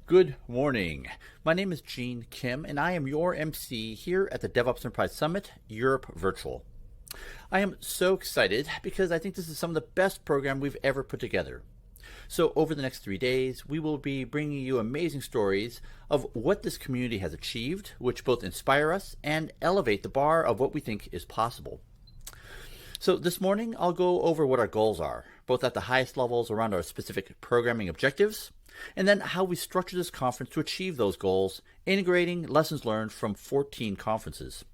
Good morning. My name is Gene Kim, and I am your MC here at the DevOps Enterprise Summit, Europe Virtual. I am so excited because I think this is some of the best program we've ever put together. So over the next 3 days, we will be bringing you amazing stories of what this community has achieved, which both inspire us and elevate the bar of what we think is possible. So this morning, I'll go over what our goals are, both at the highest levels around our specific programming objectives, and then how we structure this conference to achieve those goals, integrating lessons learned from 14 conferences.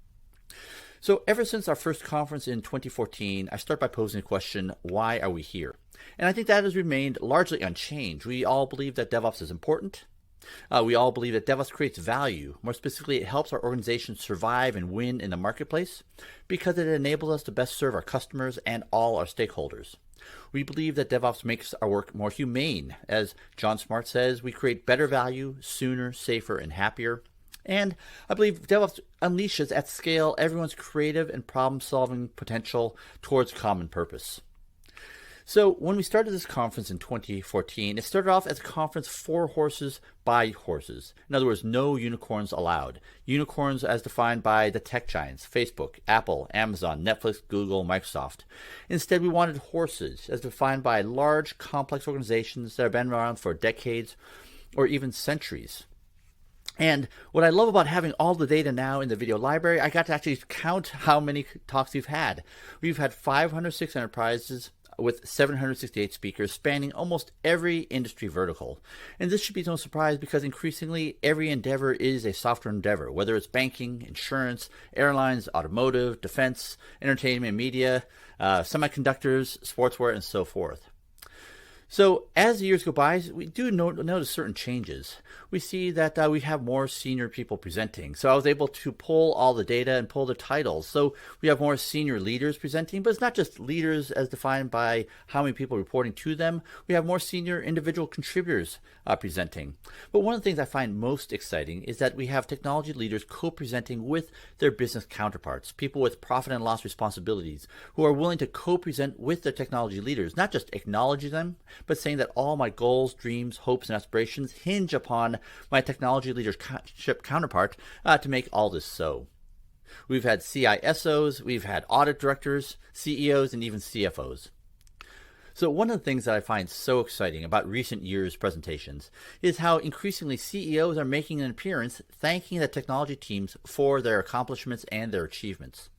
So ever since our first conference in 2014, I start by posing the question, why are we here? And I think that has remained largely unchanged. We all believe that DevOps is important. We all believe that DevOps creates value. More specifically, it helps our organization survive and win in the marketplace because it enables us to best serve our customers and all our stakeholders. We believe that DevOps makes our work more humane. As John Smart says, we create better value, sooner, safer, and happier. And I believe DevOps unleashes at scale everyone's creative and problem-solving potential towards common purpose. So when we started this conference in 2014, it started off as a conference for horses by horses. In other words, no unicorns allowed. Unicorns as defined by the tech giants, Facebook, Apple, Amazon, Netflix, Google, Microsoft. Instead, we wanted horses as defined by large, complex organizations that have been around for decades or even centuries. And what I love about having all the data now in the video library, I got to actually count how many talks we've had. We've had 506 enterprises with 768 speakers spanning almost every industry vertical. And this should be no surprise because increasingly every endeavor is a software endeavor, whether it's banking, insurance, airlines, automotive, defense, entertainment, media, semiconductors, sportswear, and so forth. So as the years go by, we do notice certain changes. We see that we have more senior people presenting. So I was able to pull all the data and pull the titles. So we have more senior leaders presenting, but it's not just leaders as defined by how many people reporting to them. We have more senior individual contributors presenting. But one of the things I find most exciting is that we have technology leaders co-presenting with their business counterparts, people with profit and loss responsibilities, who are willing to co-present with their technology leaders, not just acknowledge them, but saying that all my goals, dreams, hopes, and aspirations hinge upon my technology leadership counterpart to make all this so. We've had CISOs, we've had audit directors, CEOs, and even CFOs. So one of the things that I find so exciting about recent years' presentations is how increasingly CEOs are making an appearance thanking the technology teams for their accomplishments and their achievements.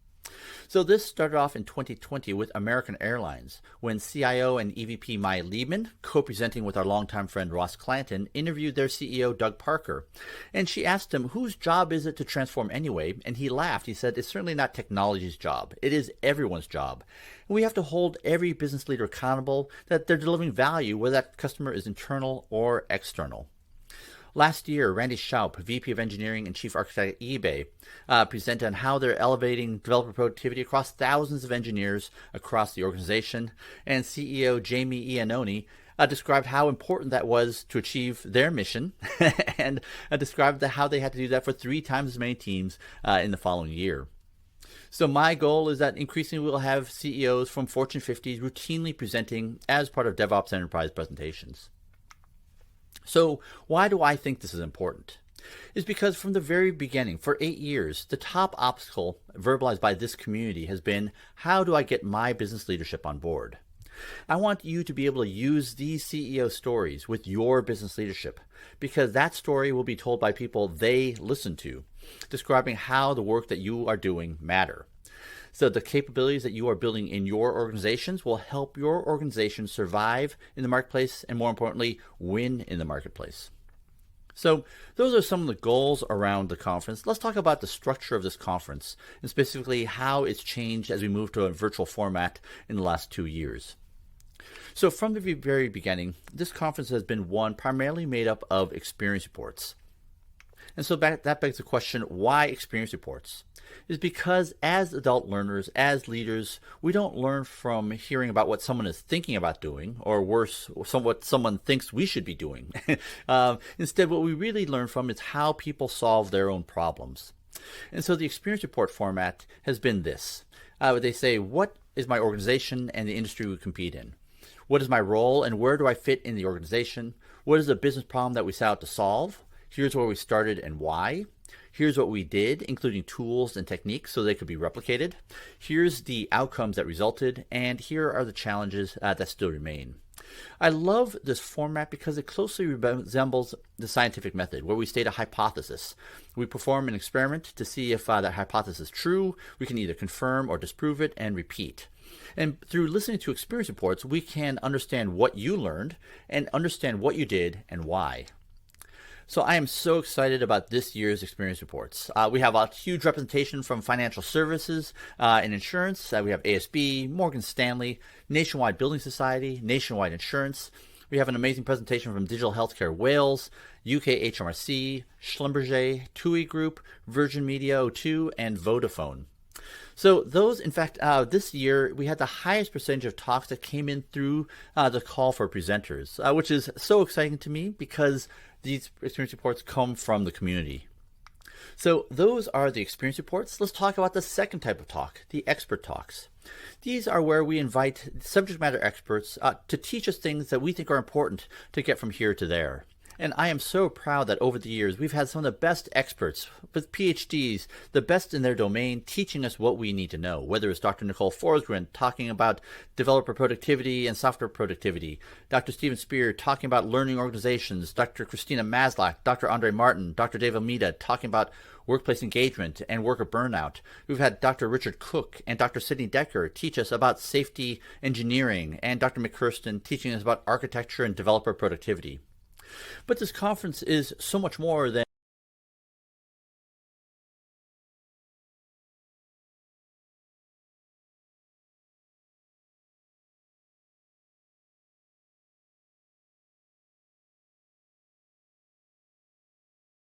So this started off in 2020 with American Airlines, when CIO and EVP Maya Liebman, co-presenting with our longtime friend Ross Clanton, interviewed their CEO Doug Parker. And she asked him, whose job is it to transform anyway? And he laughed. He said, it's certainly not technology's job. It is everyone's job. And we have to hold every business leader accountable that they're delivering value, whether that customer is internal or external. Last year, Randy Schaup, VP of Engineering and Chief Architect at eBay, presented on how they're elevating developer productivity across thousands of engineers across the organization. And CEO Jamie Iannone described how important that was to achieve their mission and described how they had to do that for 3 times as many teams in the following year. So my goal is that increasingly we'll have CEOs from Fortune 50 routinely presenting as part of DevOps Enterprise presentations. So why do I think this is important? It's because from the very beginning, for 8 years, the top obstacle verbalized by this community has been, how do I get my business leadership on board? I want you to be able to use these CEO stories with your business leadership, because that story will be told by people they listen to, describing how the work that you are doing matter. So the capabilities that you are building in your organizations will help your organization survive in the marketplace and, more importantly, win in the marketplace. So those are some of the goals around the conference. Let's talk about the structure of this conference and specifically how it's changed as we move to a virtual format in the last 2 years. So from the very beginning, this conference has been one primarily made up of experience reports. And so that begs the question, why experience reports? Is because as adult learners, as leaders, we don't learn from hearing about what someone is thinking about doing, or worse, what someone thinks we should be doing. Instead, what we really learn from is how people solve their own problems. And so the experience report format has been this. They say, what is my organization and the industry we compete in? What is my role and where do I fit in the organization? What is the business problem that we set out to solve? Here's where we started and why. Here's what we did, including tools and techniques so they could be replicated. Here's the outcomes that resulted, and here are the challenges that still remain. I love this format because it closely resembles the scientific method, where we state a hypothesis. We perform an experiment to see if that hypothesis is true. We can either confirm or disprove it and repeat. And through listening to experience reports, we can understand what you learned and understand what you did and why. So I am so excited about this year's experience reports. We have a huge representation from financial services and insurance. We have ASB, Morgan Stanley, Nationwide Building Society, Nationwide Insurance. We have an amazing presentation from Digital Healthcare Wales, UK HMRC, Schlumberger, TUI Group, Virgin Media O2, and Vodafone. So those, in fact, this year we had the highest percentage of talks that came in through the call for presenters, which is so exciting to me because these experience reports come from the community. So those are the experience reports. Let's talk about the second type of talk, the expert talks. These are where we invite subject matter experts to teach us things that we think are important to get from here to there. And I am so proud that over the years, we've had some of the best experts with PhDs, the best in their domain, teaching us what we need to know, whether it's Dr. Nicole Forsgren talking about developer productivity and software productivity, Dr. Steven Spear talking about learning organizations, Dr. Christina Maslach, Dr. Andre Martin, Dr. Dave Almeida talking about workplace engagement and worker burnout. We've had Dr. Richard Cook and Dr. Sidney Decker teach us about safety engineering, and Dr. McKirsten teaching us about architecture and developer productivity. But this conference is so much more than